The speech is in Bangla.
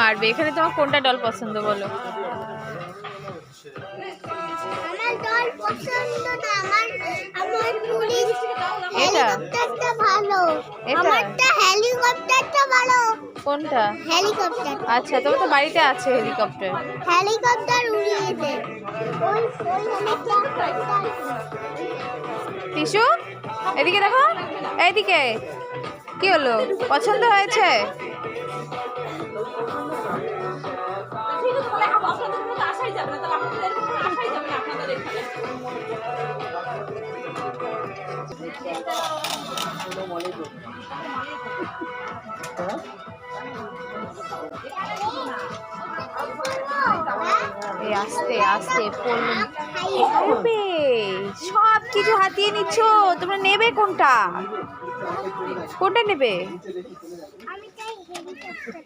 বাড়বে। এখানে তোমার কোনটা ডল পছন্দ বলো? আমার ডল পছন্দ না, আমার পুলিশ এটা হেলিকপ্টারটা ভালো। এটা আমারটা হেলিকপ্টারটা ভালো। কোনটা? হেলিকপ্টার। আচ্ছা, তোমার তো বাড়িতে আছে হেলিকপ্টার। হেলিকপ্টার উড়িয়েছে। ওই হেলিকপ্টার। টিসু, এদিকে দেখো, এইদিকে। কি হলো, পছন্দ হয়েছে? এই আস্তে আস্তে পড়বে। সব কিছু হাতিয়ে নিচ্ছ তোমরা, নেবে কোনটা? কোনটা নেবে? আমি চাই হেলিকপ্টার।